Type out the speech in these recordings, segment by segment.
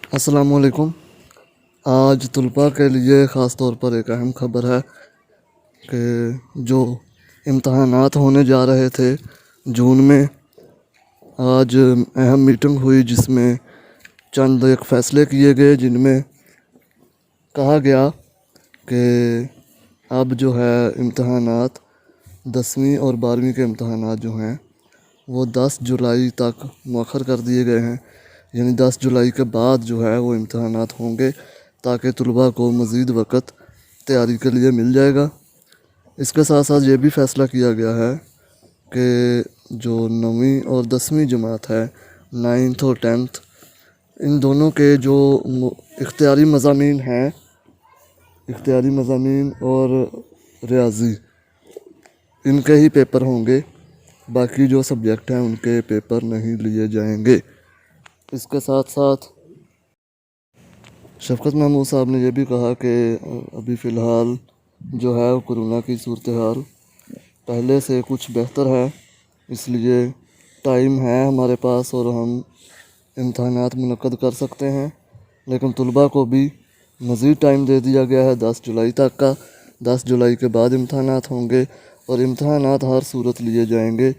अस्सलाम वालेकुम। आज तलबा के लिए ख़ास तौर पर एक अहम ख़बर है कि जो इम्तहानात होने जा रहे थे जून में, आज अहम मीटिंग हुई जिसमें चंद एक फ़ैसले किए गए, जिनमें कहा गया कि अब जो है इम्तहानात 10वीं और 12वीं के इम्तहानात जो हैं वो 10 जुलाई तक मौखर कर दिए गए हैं। यानी 10 जुलाई के बाद जो है वो इम्तहानात होंगे ताकि तलबा को मज़ीद वक़्त तैयारी के लिए मिल जाएगा। इसके साथ साथ ये भी फ़ैसला किया गया है कि जो 9वीं और 10वीं जमात है, 9th और 10th, इन दोनों के जो इख्तियारी मज़ामीन हैं, इख्तियारी मज़ामीन और रियाज़ी, इनके ही पेपर होंगे। बाकी जो सब्जेक्ट हैं उनके पेपर नहीं लिए जाएंगे। इसके साथ साथ शफ़क़त महमूद साहब ने यह भी कहा कि अभी फ़िलहाल जो है कोरोना की सूरत हाल पहले से कुछ बेहतर है, इसलिए टाइम है हमारे पास और हम इम्तहानात मुनक्कद कर सकते हैं। लेकिन तलबा को भी मज़ीद टाइम दे दिया गया है 10 जुलाई तक का। 10 जुलाई के बाद इम्तहानात होंगे और इम्तहानात हर सूरत लिए जाएंगे।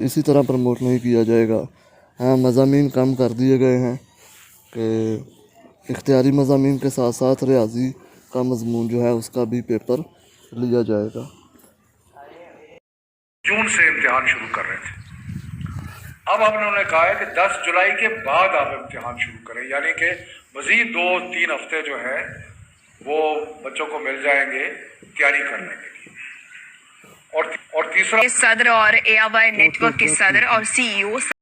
इसी तरह प्रमोट नहीं किया जाएगा। हाँ, मज़ामीन कम कर दिए गए हैं कि इख्तियारी मज़ामीन के साथ साथ रियाज़ी का मज़मून जो है उसका भी पेपर लिया जाएगा। जून से इम्तिहान शुरू कर रहे थे, अब उन्होंने कहा है कि 10 जुलाई के बाद आप इम्तिहान शुरू करें, यानी कि मज़ीद 2-3 हफ्ते जो है वो बच्चों को मिल जाएंगे तैयारी करने के लिए। और तीसरा, सदर और AIY नेटवर्क के सदर और CEO